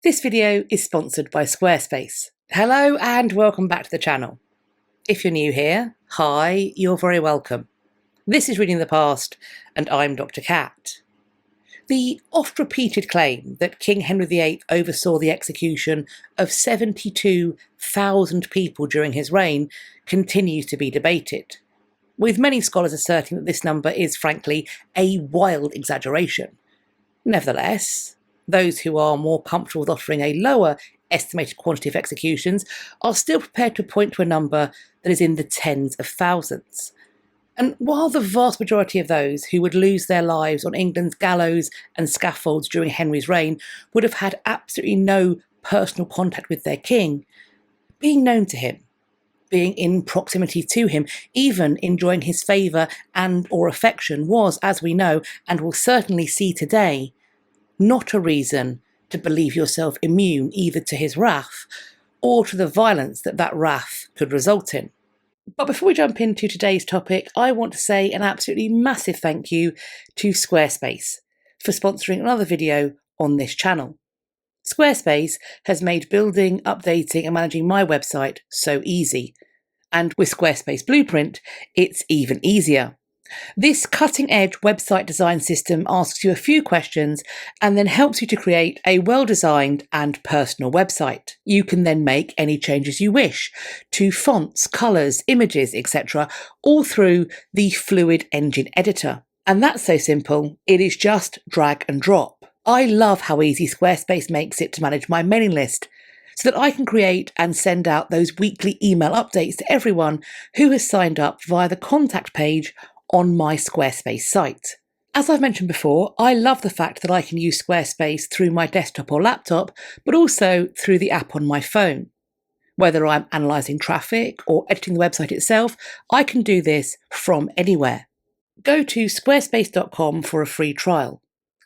This video is sponsored by Squarespace. Hello and welcome back to the channel. If you're new here, hi, you're very welcome. This is Reading the Past and I'm Dr. Cat. The oft-repeated claim that King Henry VIII oversaw the execution of 72,000 people during his reign continues to be debated, with many scholars asserting that this number is frankly a wild exaggeration. Nevertheless, those who are more comfortable with offering a lower estimated quantity of executions are still prepared to point to a number that is in the tens of thousands. And while the vast majority of those who would lose their lives on England's gallows and scaffolds during Henry's reign would have had absolutely no personal contact with their king, being known to him, being in proximity to him, even enjoying his favour and or affection was, as we know and will certainly see today, not a reason to believe yourself immune either to his wrath or to the violence that wrath could result in. But before we jump into today's topic, I want to say an absolutely massive thank you to Squarespace for sponsoring another video on this channel. Squarespace has made building, updating and managing my website so easy. And with Squarespace Blueprint, it's even easier. This cutting-edge website design system asks you a few questions and then helps you to create a well-designed and personal website. You can then make any changes you wish to fonts, colours, images, etc., all through the Fluid Engine editor. And that's so simple, it is just drag and drop. I love how easy Squarespace makes it to manage my mailing list, so that I can create and send out those weekly email updates to everyone who has signed up via the contact page on my Squarespace site. As I've mentioned before, I love the fact that I can use Squarespace through my desktop or laptop, but also through the app on my phone. Whether I'm analysing traffic or editing the website itself, I can do this from anywhere. Go to squarespace.com for a free trial.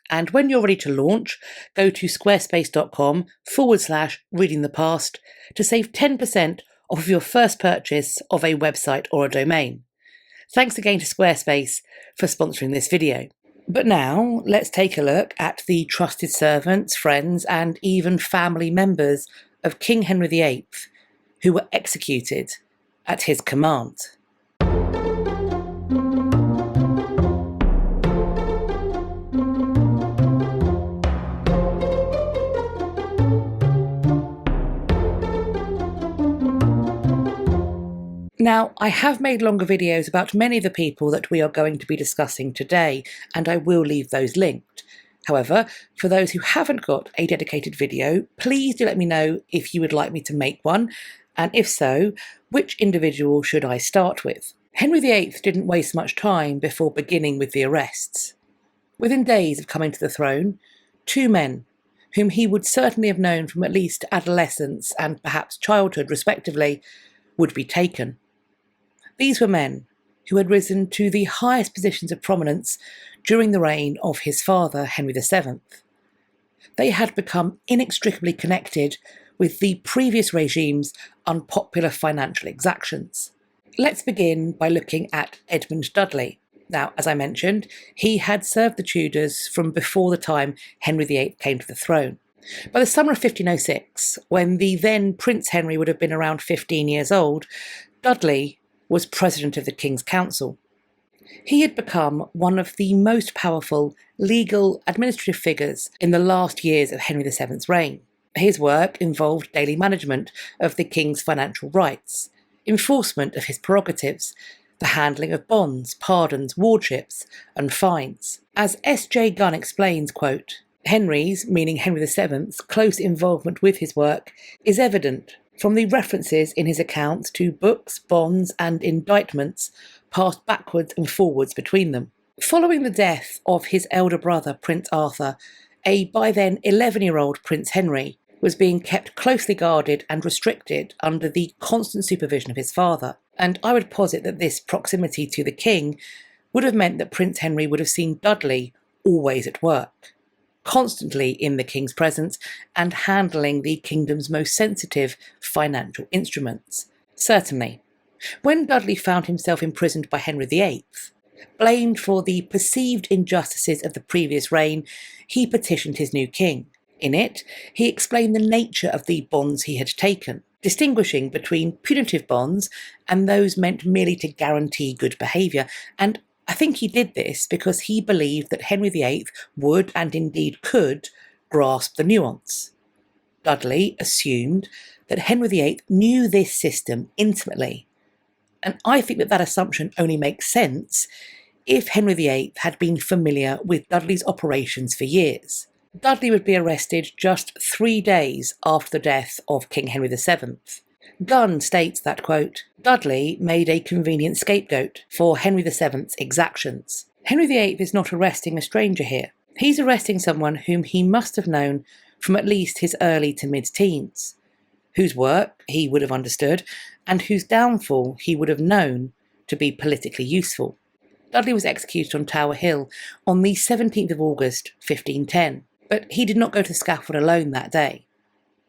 And when you're ready to launch, go to squarespace.com/readingthepast to save 10% off of your first purchase of a website or a domain. Thanks again to Squarespace for sponsoring this video. But now, let's take a look at the trusted servants, friends, and even family members of King Henry VIII, who were executed at his command. Now, I have made longer videos about many of the people that we are going to be discussing today, and I will leave those linked. However, for those who haven't got a dedicated video, please do let me know if you would like me to make one, and if so, which individual should I start with? Henry VIII didn't waste much time before beginning with the arrests. Within days of coming to the throne, two men, whom he would certainly have known from at least adolescence and perhaps childhood respectively, would be taken. These were men who had risen to the highest positions of prominence during the reign of his father, Henry VII. They had become inextricably connected with the previous regime's unpopular financial exactions. Let's begin by looking at Edmund Dudley. Now, as I mentioned, he had served the Tudors from before the time Henry VIII came to the throne. By the summer of 1506, when the then Prince Henry would have been around 15 years old, Dudley was President of the King's Council. He had become one of the most powerful legal administrative figures in the last years of Henry VII's reign. His work involved daily management of the King's financial rights, enforcement of his prerogatives, the handling of bonds, pardons, wardships, and fines. As S.J. Gunn explains, quote, Henry's, meaning Henry VII's, close involvement with his work is evident from the references in his accounts to books, bonds, and indictments passed backwards and forwards between them. Following the death of his elder brother, Prince Arthur, a by then 11-year-old Prince Henry was being kept closely guarded and restricted under the constant supervision of his father. And I would posit that this proximity to the king would have meant that Prince Henry would have seen Dudley always at work, constantly in the king's presence and handling the kingdom's most sensitive financial instruments. Certainly, when Dudley found himself imprisoned by Henry VIII, blamed for the perceived injustices of the previous reign, he petitioned his new king. In it, he explained the nature of the bonds he had taken, distinguishing between punitive bonds and those meant merely to guarantee good behaviour, and I think he did this because he believed that Henry VIII would, and indeed could, grasp the nuance. Dudley assumed that Henry VIII knew this system intimately, and I think that assumption only makes sense if Henry VIII had been familiar with Dudley's operations for years. Dudley would be arrested just 3 days after the death of King Henry VII. Gunn states that, quote, Dudley made a convenient scapegoat for Henry VII's exactions. Henry VIII is not arresting a stranger here. He's arresting someone whom he must have known from at least his early to mid-teens, whose work he would have understood, and whose downfall he would have known to be politically useful. Dudley was executed on Tower Hill on the 17th of August, 1510. But he did not go to the scaffold alone that day.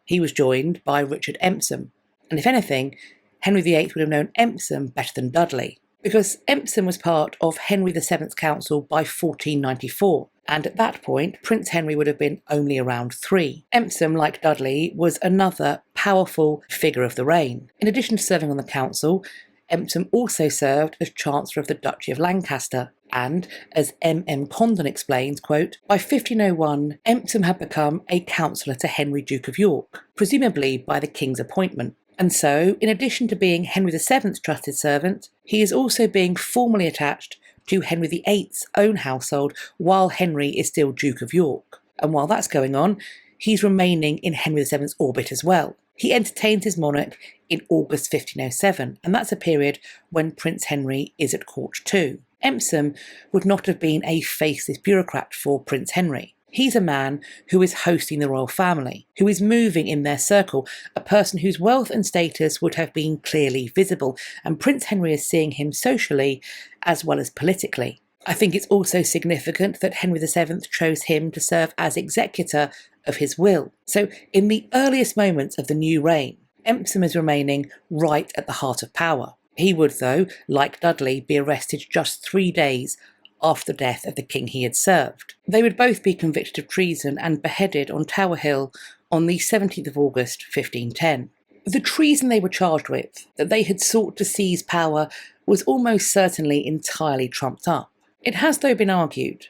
He was joined by Richard Empson, and if anything, Henry VIII would have known Empson better than Dudley, because Empson was part of Henry VII's council by 1494, and at that point Prince Henry would have been only around 3. Empson, like Dudley, was another powerful figure of the reign. In addition to serving on the council, Empson also served as Chancellor of the Duchy of Lancaster, and, as M. Condon explains, quote, by 1501, Empson had become a counsellor to Henry Duke of York, presumably by the king's appointment. And so, in addition to being Henry VII's trusted servant, he is also being formally attached to Henry VIII's own household while Henry is still Duke of York. And while that's going on, he's remaining in Henry VII's orbit as well. He entertains his monarch in August 1507, and that's a period when Prince Henry is at court too. Empson would not have been a faceless bureaucrat for Prince Henry. He's a man who is hosting the royal family, who is moving in their circle, a person whose wealth and status would have been clearly visible, and Prince Henry is seeing him socially as well as politically. I think it's also significant that Henry VII chose him to serve as executor of his will. So in the earliest moments of the new reign, Empson is remaining right at the heart of power. He would, though, like Dudley, be arrested just 3 days after the death of the king he had served. They would both be convicted of treason and beheaded on Tower Hill on the 17th of August 1510. The treason they were charged with, that they had sought to seize power, was almost certainly entirely trumped up. It has, though, been argued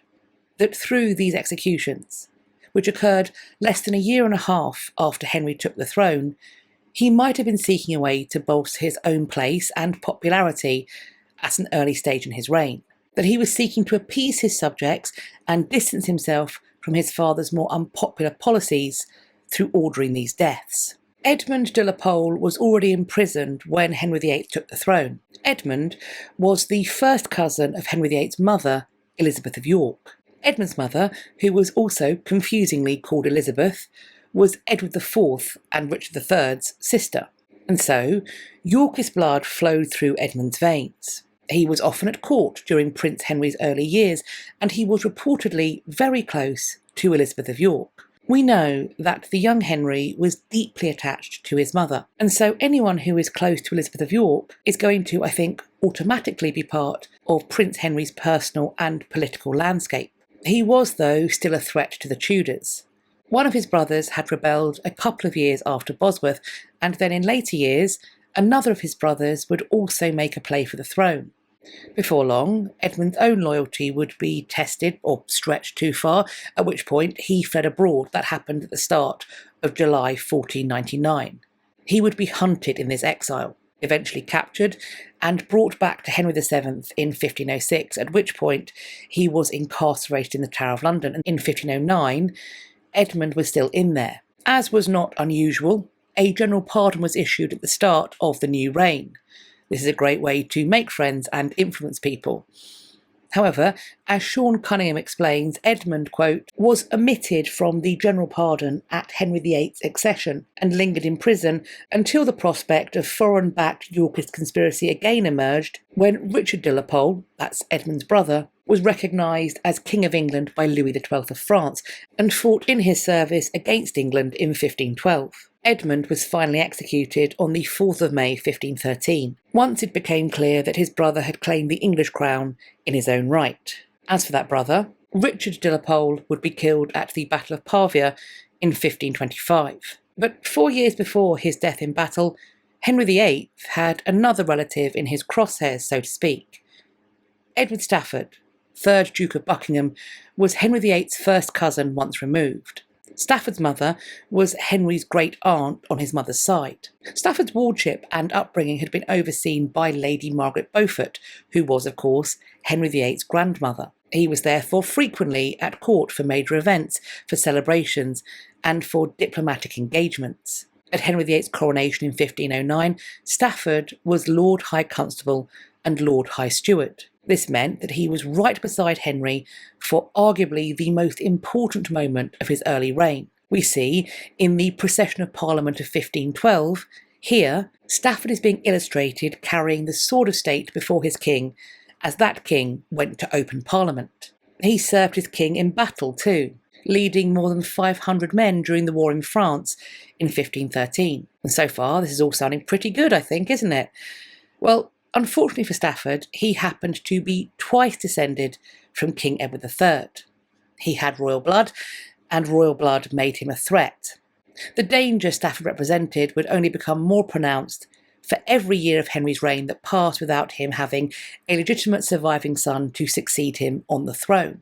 that through these executions, which occurred less than a year and a half after Henry took the throne, he might have been seeking a way to bolster his own place and popularity at an early stage in his reign, that he was seeking to appease his subjects and distance himself from his father's more unpopular policies through ordering these deaths. Edmund de la Pole was already imprisoned when Henry VIII took the throne. Edmund was the first cousin of Henry VIII's mother, Elizabeth of York. Edmund's mother, who was also confusingly called Elizabeth, was Edward IV and Richard III's sister, and so Yorkist blood flowed through Edmund's veins. He was often at court during Prince Henry's early years, and he was reportedly very close to Elizabeth of York. We know that the young Henry was deeply attached to his mother, and so anyone who is close to Elizabeth of York is going to, I think, automatically be part of Prince Henry's personal and political landscape. He was, though, still a threat to the Tudors. One of his brothers had rebelled a couple of years after Bosworth, and then in later years, another of his brothers would also make a play for the throne. Before long, Edmund's own loyalty would be tested or stretched too far, at which point he fled abroad. That happened at the start of July 1499. He would be hunted in this exile, eventually captured, and brought back to Henry VII in 1506, at which point he was incarcerated in the Tower of London. And in 1509, Edmund was still in there. As was not unusual, a general pardon was issued at the start of the new reign. This is a great way to make friends and influence people. However, as Sean Cunningham explains, Edmund, quote, was omitted from the general pardon at Henry VIII's accession and lingered in prison until the prospect of foreign-backed Yorkist conspiracy again emerged when Richard de la Pole, that's Edmund's brother, was recognised as King of England by Louis XII of France and fought in his service against England in 1512. Edmund was finally executed on the 4th of May 1513, once it became clear that his brother had claimed the English crown in his own right. As for that brother, Richard de la Pole would be killed at the Battle of Pavia in 1525. But 4 years before his death in battle, Henry VIII had another relative in his crosshairs, so to speak. Edward Stafford, 3rd Duke of Buckingham, was Henry VIII's first cousin once removed. Stafford's mother was Henry's great-aunt on his mother's side. Stafford's wardship and upbringing had been overseen by Lady Margaret Beaufort, who was, of course, Henry VIII's grandmother. He was therefore frequently at court for major events, for celebrations, and for diplomatic engagements. At Henry VIII's coronation in 1509, Stafford was Lord High Constable and Lord High Steward. This meant that he was right beside Henry for arguably the most important moment of his early reign. We see, in the procession of Parliament of 1512, here, Stafford is being illustrated carrying the sword of state before his king, as that king went to open Parliament. He served his king in battle too, leading more than 500 men during the war in France in 1513. And so far, this is all sounding pretty good, I think, isn't it? Well, unfortunately for Stafford, he happened to be twice descended from King Edward III. He had royal blood, and royal blood made him a threat. The danger Stafford represented would only become more pronounced for every year of Henry's reign that passed without him having a legitimate surviving son to succeed him on the throne.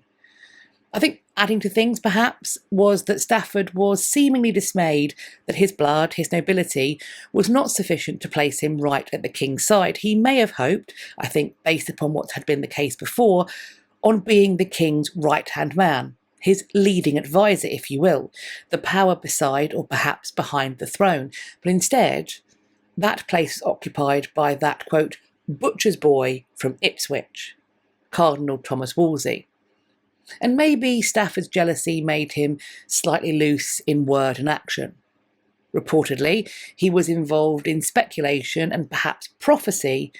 I think adding to things, perhaps, was that Stafford was seemingly dismayed that his blood, his nobility, was not sufficient to place him right at the king's side. He may have hoped, I think based upon what had been the case before, on being the king's right-hand man, his leading advisor, if you will, the power beside or perhaps behind the throne. But instead, that place was occupied by that, quote, butcher's boy from Ipswich, Cardinal Thomas Wolsey. And maybe Stafford's jealousy made him slightly loose in word and action. Reportedly, he was involved in speculation and perhaps prophecy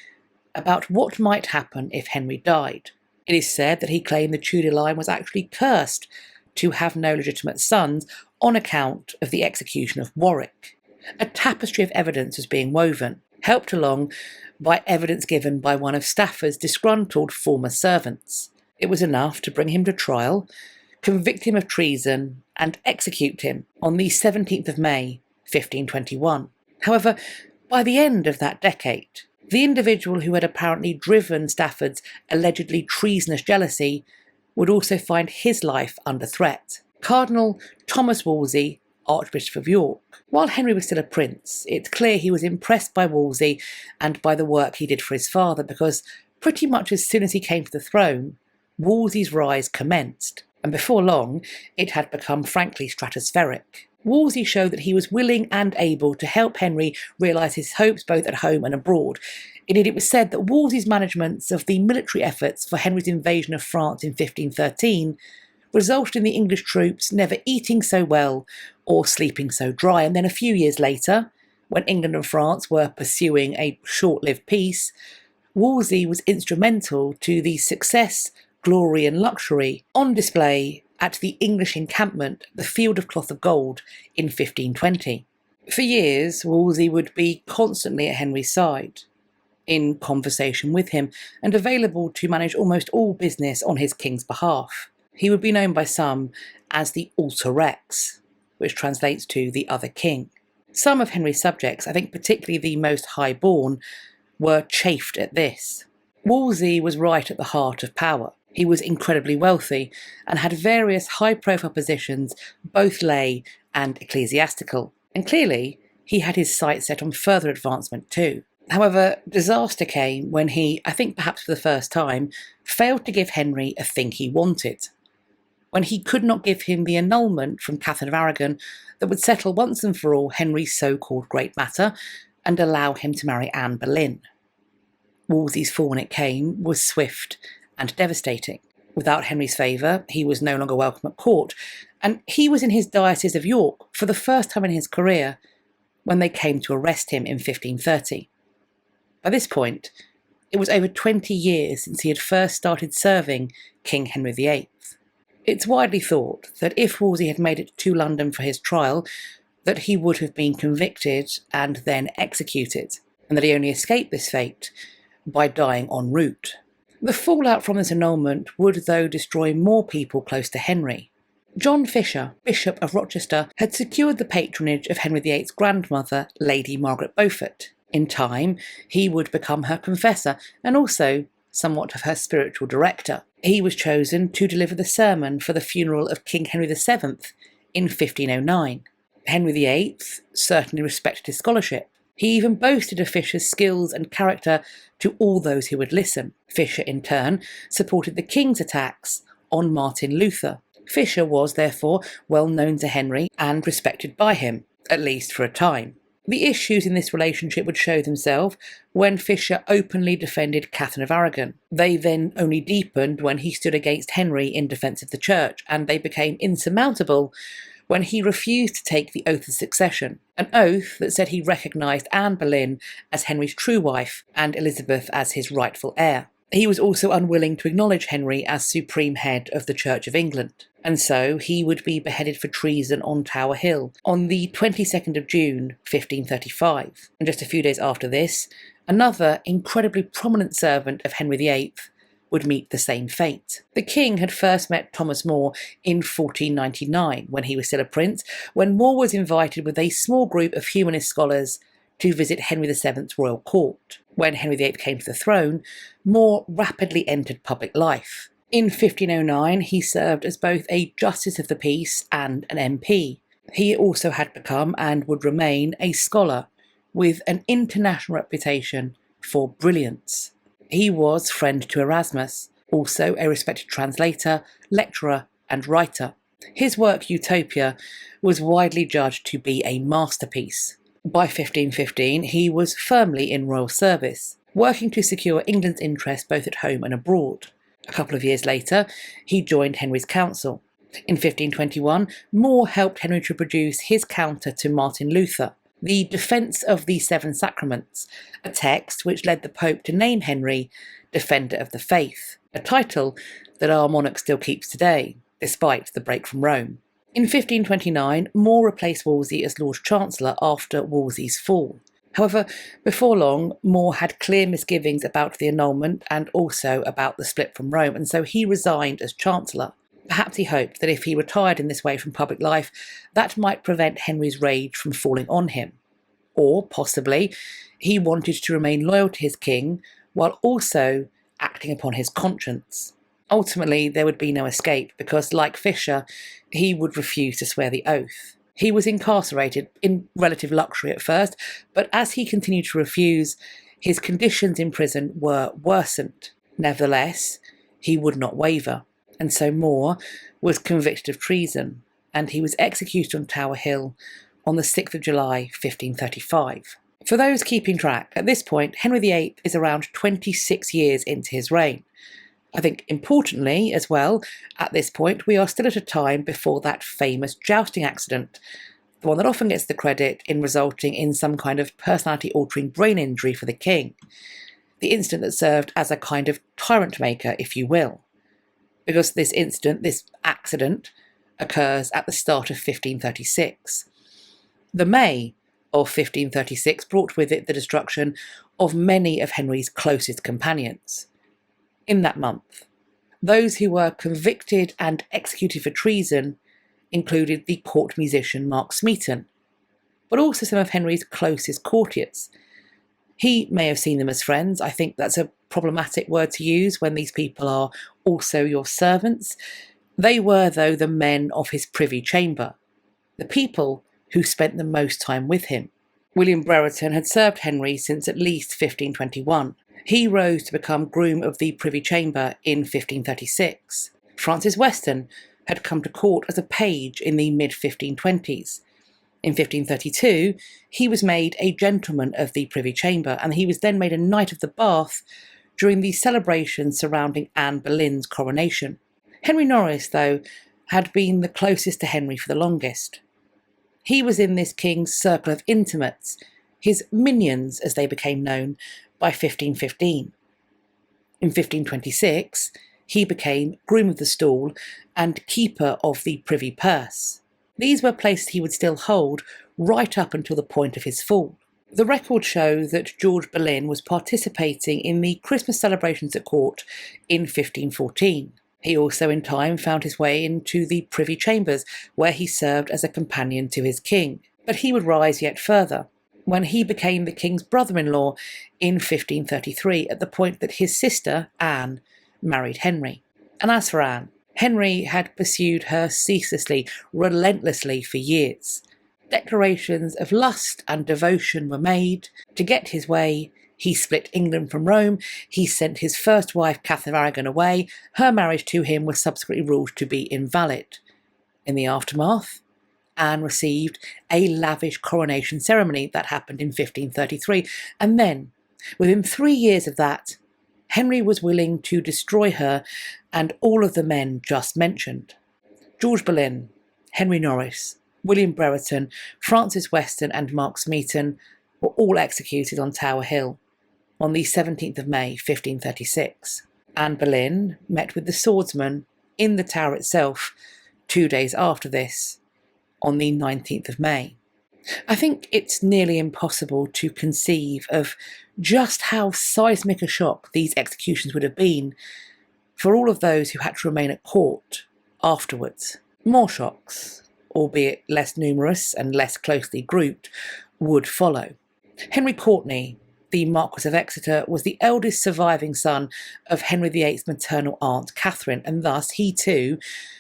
about what might happen if Henry died. It is said that he claimed the Tudor line was actually cursed to have no legitimate sons on account of the execution of Warwick. A tapestry of evidence was being woven, helped along by evidence given by one of Stafford's disgruntled former servants. It was enough to bring him to trial, convict him of treason, and execute him on the 17th of May, 1521. However, by the end of that decade, the individual who had apparently driven Stafford's allegedly treasonous jealousy would also find his life under threat. Cardinal Thomas Wolsey, Archbishop of York. While Henry was still a prince, it's clear he was impressed by Wolsey and by the work he did for his father, because pretty much as soon as he came to the throne, Wolsey's rise commenced, and before long it had become frankly stratospheric. Wolsey showed that he was willing and able to help Henry realise his hopes both at home and abroad. Indeed, it was said that Wolsey's management of the military efforts for Henry's invasion of France in 1513 resulted in the English troops never eating so well or sleeping so dry, and then a few years later, when England and France were pursuing a short-lived peace, Wolsey was instrumental to the success, glory and luxury on display at the English encampment, the Field of Cloth of Gold, in 1520. For years, Wolsey would be constantly at Henry's side, in conversation with him, and available to manage almost all business on his king's behalf. He would be known by some as the Alter Rex, which translates to the other king. Some of Henry's subjects, I think particularly the most high-born, were chafed at this. Wolsey was right at the heart of power. He was incredibly wealthy and had various high-profile positions, both lay and ecclesiastical. And clearly, he had his sights set on further advancement too. However, disaster came when he, I think perhaps for the first time, failed to give Henry a thing he wanted. When he could not give him the annulment from Catherine of Aragon that would settle once and for all Henry's so-called great matter and allow him to marry Anne Boleyn. Wolsey's fall when it came was swift and devastating. Without Henry's favour, he was no longer welcome at court, and he was in his diocese of York for the first time in his career when they came to arrest him in 1530. By this point, it was over 20 years since he had first started serving King Henry VIII. It's widely thought that if Wolsey had made it to London for his trial, that he would have been convicted and then executed, and that he only escaped this fate by dying en route. The fallout from this annulment would, though, destroy more people close to Henry. John Fisher, Bishop of Rochester, had secured the patronage of Henry VIII's grandmother, Lady Margaret Beaufort. In time, he would become her confessor and also somewhat of her spiritual director. He was chosen to deliver the sermon for the funeral of King Henry VII in 1509. Henry VIII certainly respected his scholarship. He even boasted of Fisher's skills and character to all those who would listen. Fisher, in turn, supported the king's attacks on Martin Luther. Fisher was, therefore, well known to Henry and respected by him, at least for a time. The issues in this relationship would show themselves when Fisher openly defended Catherine of Aragon. They then only deepened when he stood against Henry in defence of the church, and they became insurmountable when he refused to take the oath of succession, an oath that said he recognised Anne Boleyn as Henry's true wife and Elizabeth as his rightful heir. He was also unwilling to acknowledge Henry as supreme head of the Church of England, and so he would be beheaded for treason on Tower Hill on the 22nd of June 1535. And just a few days after this, another incredibly prominent servant of Henry VIII would meet the same fate. The king had first met Thomas More in 1499, when he was still a prince, when More was invited with a small group of humanist scholars to visit Henry VII's royal court. When Henry VIII came to the throne, More rapidly entered public life. In 1509, he served as both a Justice of the Peace and an MP. He also had become, and would remain, a scholar with an international reputation for brilliance. He was friend to Erasmus, also a respected translator, lecturer and writer. His work Utopia was widely judged to be a masterpiece. By 1515, he was firmly in royal service, working to secure England's interests both at home and abroad. A couple of years later, he joined Henry's council. In 1521, More helped Henry to produce his counter to Martin Luther, the Defence of the Seven Sacraments, a text which led the Pope to name Henry Defender of the Faith, a title that our monarch still keeps today, despite the break from Rome. In 1529, More replaced Wolsey as Lord Chancellor after Wolsey's fall. However, before long, More had clear misgivings about the annulment and also about the split from Rome, and so he resigned as Chancellor. Perhaps he hoped that if he retired in this way from public life, that might prevent Henry's rage from falling on him. Or, possibly, he wanted to remain loyal to his king while also acting upon his conscience. Ultimately, there would be no escape because, like Fisher, he would refuse to swear the oath. He was incarcerated in relative luxury at first, but as he continued to refuse, his conditions in prison were worsened. Nevertheless, he would not waver, and so More was convicted of treason, and he was executed on Tower Hill on the 6th of July 1535. For those keeping track, at this point, Henry VIII is around 26 years into his reign. I think importantly as well, at this point, we are still at a time before that famous jousting accident, the one that often gets the credit in resulting in some kind of personality-altering brain injury for the king. The incident that served as a kind of tyrant maker, if you will. Because this incident, this accident, occurs at the start of 1536. The May of 1536 brought with it the destruction of many of Henry's closest companions. In that month, those who were convicted and executed for treason included the court musician Mark Smeaton, but also some of Henry's closest courtiers. He may have seen them as friends. I think that's a problematic word to use when these people are also your servants. They were, though, the men of his privy chamber, the people who spent the most time with him. William Brereton had served Henry since at least 1521. He rose to become Groom of the Privy Chamber in 1536. Francis Weston had come to court as a page in the mid-1520s. In 1532, he was made a Gentleman of the Privy Chamber, and he was then made a Knight of the Bath during the celebrations surrounding Anne Boleyn's coronation. Henry Norris, though, had been the closest to Henry for the longest. He was in this king's circle of intimates, his minions as they became known, by 1515. In 1526, he became Groom of the Stall and Keeper of the Privy Purse. These were places he would still hold right up until the point of his fall. The records show that George Boleyn was participating in the Christmas celebrations at court in 1514. He also in time found his way into the privy chambers, where he served as a companion to his king. But he would rise yet further, when he became the king's brother-in-law in 1533, at the point that his sister, Anne, married Henry. And as for Anne, Henry had pursued her ceaselessly, relentlessly for years. Declarations of lust and devotion were made. To get his way, he split England from Rome. He sent his first wife, Catherine of Aragon, away. Her marriage to him was subsequently ruled to be invalid. In the aftermath, Anne received a lavish coronation ceremony that happened in 1533, and then, within 3 years of that, Henry was willing to destroy her and all of the men just mentioned. George Boleyn, Henry Norris, William Brereton, Francis Weston and Mark Smeaton were all executed on Tower Hill on the 17th of May 1536. Anne Boleyn met with the swordsman in the tower itself 2 days after this, on the 19th of May. I think it's nearly impossible to conceive of just how seismic a shock these executions would have been for all of those who had to remain at court afterwards. More shocks, albeit less numerous and less closely grouped, would follow. Henry Courtenay, the Marquess of Exeter, was the eldest surviving son of Henry VIII's maternal aunt Catherine, and thus he too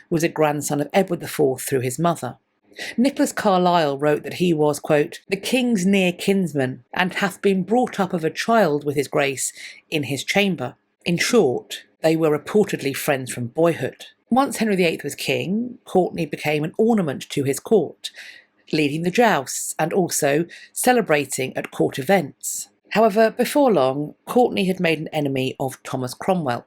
was a grandson of Edward IV through his mother. Nicholas Carlyle wrote that he was, quote, the king's near kinsman, and hath been brought up of a child with his grace in his chamber. In short, they were reportedly friends from boyhood. Once Henry VIII was king, Courtenay became an ornament to his court, leading the jousts and also celebrating at court events. However, before long, Courtenay had made an enemy of Thomas Cromwell,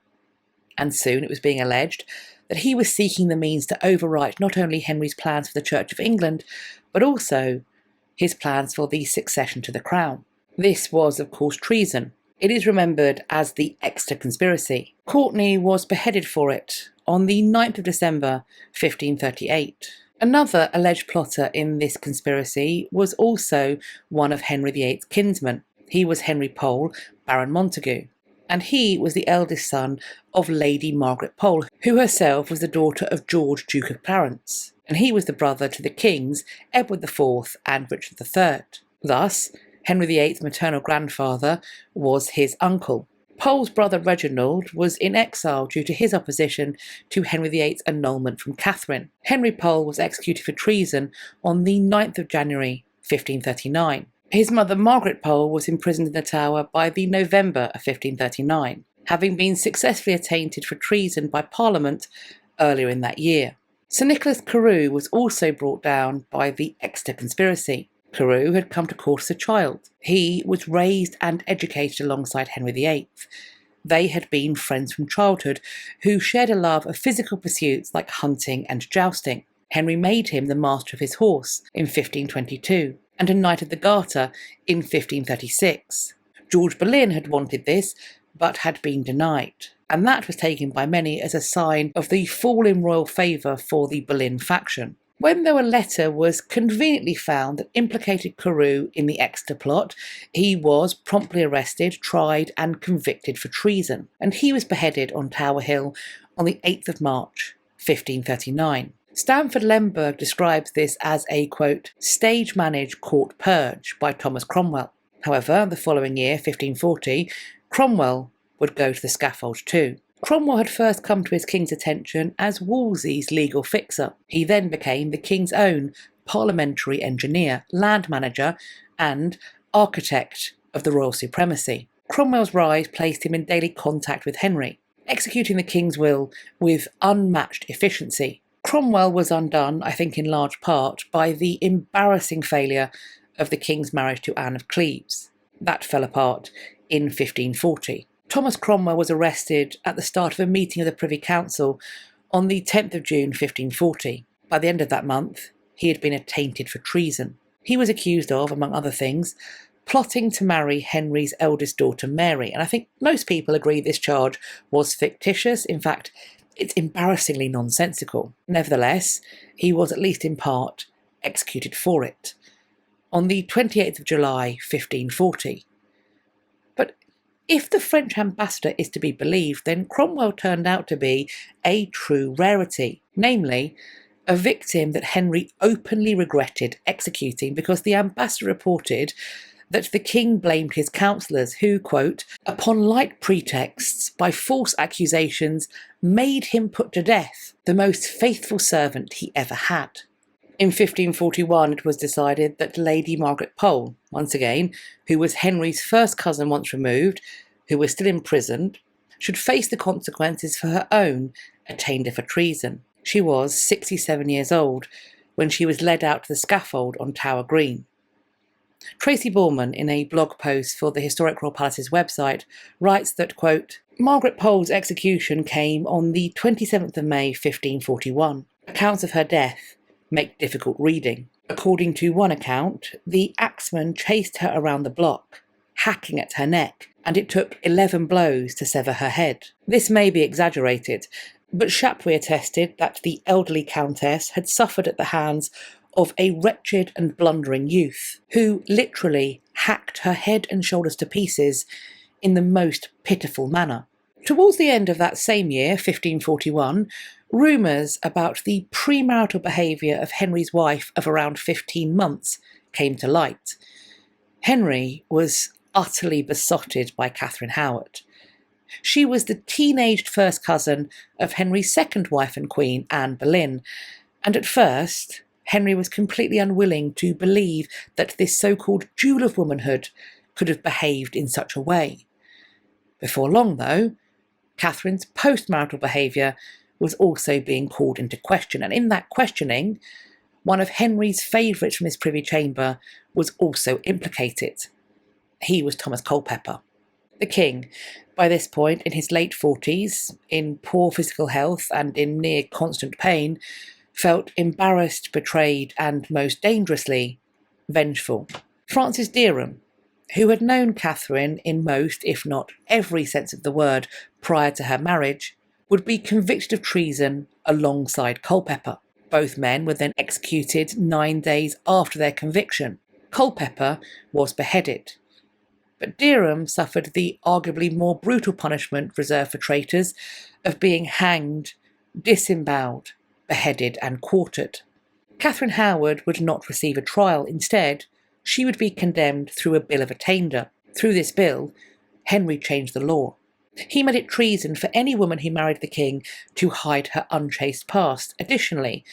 and soon it was being alleged that he was seeking the means to overwrite not only Henry's plans for the Church of England, but also his plans for the succession to the crown. This was, of course, treason. It is remembered as the Exeter Conspiracy. Courtenay was beheaded for it on the 9th of December 1538. Another alleged plotter in this conspiracy was also one of Henry VIII's kinsmen. He was Henry Pole, Baron Montagu, and he was the eldest son of Lady Margaret Pole, who herself was the daughter of George, Duke of Clarence, and he was the brother to the kings Edward IV and Richard III. Thus, Henry VIII's maternal grandfather was his uncle. Pole's brother Reginald was in exile due to his opposition to Henry VIII's annulment from Catherine. Henry Pole was executed for treason on the 9th of January 1539. His mother Margaret Pole was imprisoned in the Tower by the November of 1539, having been successfully attainted for treason by Parliament earlier in that year. Sir Nicholas Carew was also brought down by the Exeter Conspiracy. Carew had come to court as a child. He was raised and educated alongside Henry VIII. They had been friends from childhood who shared a love of physical pursuits like hunting and jousting. Henry made him the master of his horse in 1522 and a Knight of the Garter in 1536. George Boleyn had wanted this, but had been denied, and that was taken by many as a sign of the fall in royal favour for the Boleyn faction. When, though, a letter was conveniently found that implicated Carew in the Exeter plot, he was promptly arrested, tried and convicted for treason, and he was beheaded on Tower Hill on the 8th of March 1539. Stamford Lemberg describes this as a, quote, stage-managed court purge by Thomas Cromwell. However, the following year, 1540, Cromwell would go to the scaffold too. Cromwell had first come to his king's attention as Wolsey's legal fixer. He then became the king's own parliamentary engineer, land manager, and architect of the royal supremacy. Cromwell's rise placed him in daily contact with Henry, executing the king's will with unmatched efficiency. Cromwell was undone, I think in large part, by the embarrassing failure of the king's marriage to Anne of Cleves. That fell apart in 1540. Thomas Cromwell was arrested at the start of a meeting of the Privy Council on the 10th of June 1540. By the end of that month, he had been attainted for treason. He was accused of, among other things, plotting to marry Henry's eldest daughter Mary, and I think most people agree this charge was fictitious. In fact, it's embarrassingly nonsensical. Nevertheless, he was at least in part executed for it on the 28th of July 1540. But If the French ambassador is to be believed, then Cromwell turned out to be a true rarity, namely, a victim that Henry openly regretted executing because the ambassador reported that the king blamed his counsellors who, quote, upon light pretexts, by false accusations, made him put to death, the most faithful servant he ever had. In 1541 it was decided that Lady Margaret Pole, once again, who was Henry's first cousin once removed, who was still imprisoned, should face the consequences for her own attainder for treason. She was 67 years old when she was led out to the scaffold on Tower Green. Tracy Borman, in a blog post for the Historic Royal Palace's website, writes that, quote, Margaret Pole's execution came on the 27th of May 1541. Accounts of her death make difficult reading. According to one account, the axeman chased her around the block, hacking at her neck, and it took 11 blows to sever her head. This may be exaggerated, but Chapuis attested that the elderly countess had suffered at the hands of a wretched and blundering youth, who literally hacked her head and shoulders to pieces in the most pitiful manner. Towards the end of that same year, 1541, rumours about the premarital behaviour of Henry's wife of around 15 months came to light. Henry was utterly besotted by Catherine Howard. She was the teenaged first cousin of Henry's second wife and queen, Anne Boleyn, and at first Henry was completely unwilling to believe that this so-called jewel of womanhood could have behaved in such a way. Before long, though, Catherine's post-marital behaviour was also being called into question, and in that questioning, one of Henry's favourites from his privy chamber was also implicated. He was Thomas Culpeper. The king, by this point in his late 40s, in poor physical health and in near constant pain, felt embarrassed, betrayed, and most dangerously, vengeful. Francis Derham, who had known Catherine in most, if not every sense of the word prior to her marriage, would be convicted of treason alongside Culpeper. Both men were then executed 9 days after their conviction. Culpeper was beheaded, but Derham suffered the arguably more brutal punishment reserved for traitors of being hanged, disemboweled, beheaded and quartered. Catherine Howard would not receive a trial. Instead, she would be condemned through a bill of attainder. Through this bill, Henry changed the law. He made it treason for any woman who married the king to hide her unchaste past. Additionally,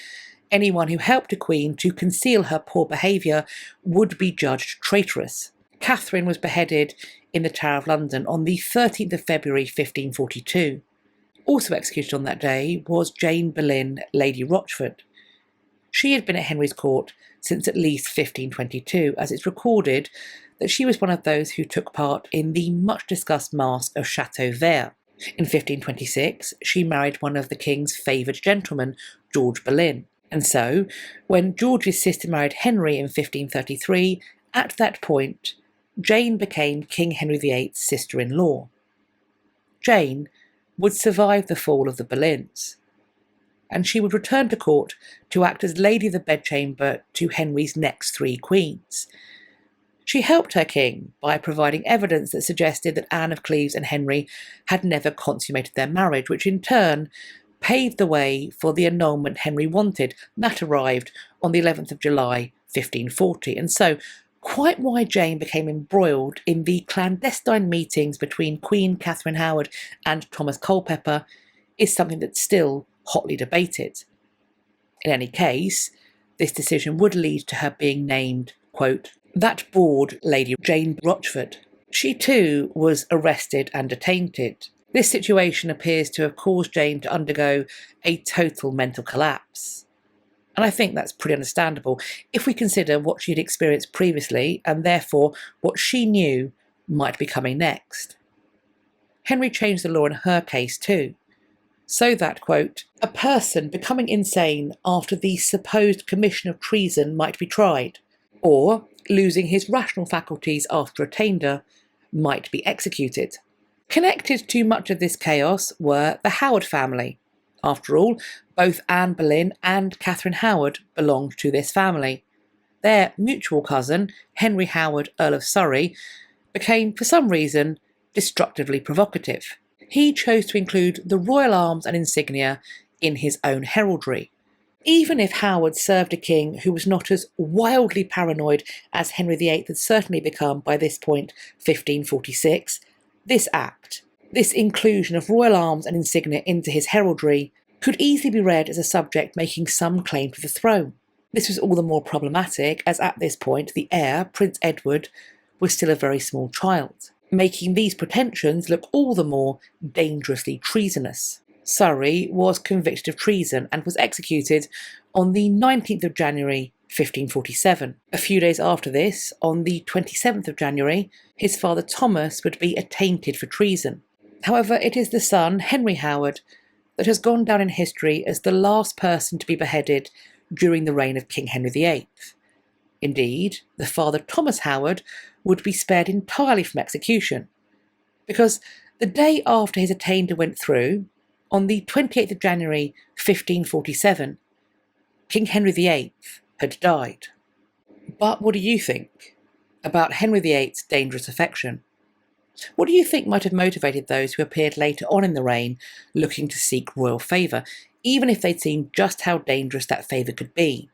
anyone who helped a queen to conceal her poor behaviour would be judged traitorous. Catherine was beheaded in the Tower of London on the 13th of February 1542. Also executed on that day was Jane Boleyn, Lady Rochford. She had been at Henry's court since at least 1522, as it's recorded that she was one of those who took part in the much-discussed Masque of Chateau Vert. In 1526, she married one of the king's favoured gentlemen, George Boleyn. And so, when George's sister married Henry in 1533, at that point, Jane became King Henry VIII's sister-in-law. Jane would survive the fall of the Boleyns, and she would return to court to act as Lady of the Bedchamber to Henry's next 3 queens. She helped her king by providing evidence that suggested that Anne of Cleves and Henry had never consummated their marriage, which in turn paved the way for the annulment Henry wanted. That arrived on the 11th of July 1540, and so quite why Jane became embroiled in the clandestine meetings between Queen Catherine Howard and Thomas Culpeper is something that's still hotly debated. In any case, this decision would lead to her being named, quote, that bored Lady Jane Rochford. She too was arrested and attainted. This situation appears to have caused Jane to undergo a total mental collapse. And I think that's pretty understandable if we consider what she had experienced previously and therefore what she knew might be coming next. Henry changed the law in her case too, so that, quote, a person becoming insane after the supposed commission of treason might be tried, or losing his rational faculties after attainder might be executed. Connected to much of this chaos were the Howard family. After all, both Anne Boleyn and Catherine Howard belonged to this family. Their mutual cousin, Henry Howard, Earl of Surrey, became, for some reason, destructively provocative. He chose to include the royal arms and insignia in his own heraldry. Even if Howard served a king who was not as wildly paranoid as Henry VIII had certainly become by this point, 1546, this act, this inclusion of royal arms and insignia into his heraldry, could easily be read as a subject making some claim to the throne. This was all the more problematic as at this point the heir, Prince Edward, was still a very small child, making these pretensions look all the more dangerously treasonous. Surrey was convicted of treason and was executed on the 19th of January 1547. A few days after this, on the 27th of January, his father Thomas would be attainted for treason. However, it is the son, Henry Howard, that has gone down in history as the last person to be beheaded during the reign of King Henry VIII. Indeed, the father Thomas Howard would be spared entirely from execution, because the day after his attainder went through, on the 28th of January 1547, King Henry VIII had died. But what do you think about Henry VIII's dangerous affection? What do you think might have motivated those who appeared later on in the reign looking to seek royal favour, even if they'd seen just how dangerous that favour could be?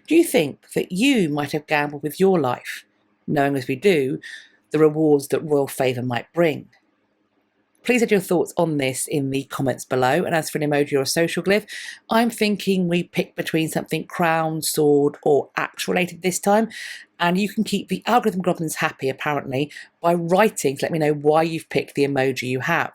Do you think that you might have gambled with your life, knowing as we do the rewards that royal favour might bring? Please add your thoughts on this in the comments below, and as for an emoji or a social glyph, I'm thinking we pick between something crown, sword or axe related this time, and you can keep the algorithm goblins happy apparently by writing to let me know why you've picked the emoji you have.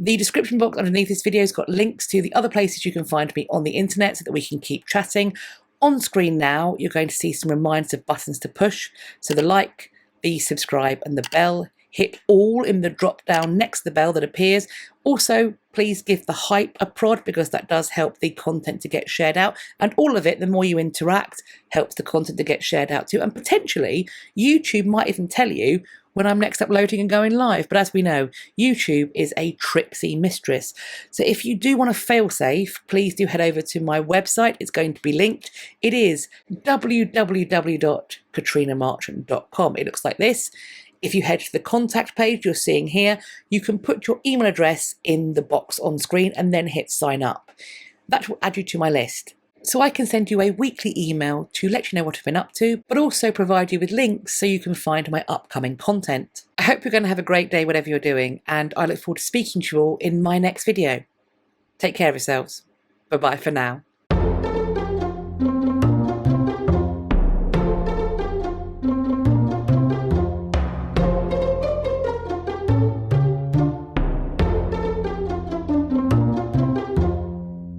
The description box underneath this video has got links to the other places you can find me on the internet so that we can keep chatting. On screen now, you're going to see some reminders of buttons to push, so the like, the subscribe and the bell. Hit all in the drop down next to the bell that appears. Also, please give the hype a prod because that does help the content to get shared out. And all of it, the more you interact, helps the content to get shared out too. And potentially, YouTube might even tell you when I'm next uploading and going live. But as we know, YouTube is a tricksy mistress. So if you do want to fail safe, please do head over to my website. It's going to be linked. It is www.katrinamarchant.com. It looks like this. If you head to the contact page you're seeing here, you can put your email address in the box on screen and then hit sign up. That will add you to my list, so I can send you a weekly email to let you know what I've been up to, but also provide you with links so you can find my upcoming content. I hope you're going to have a great day whatever you're doing, and I look forward to speaking to you all in my next video. Take care of yourselves. Bye bye for now.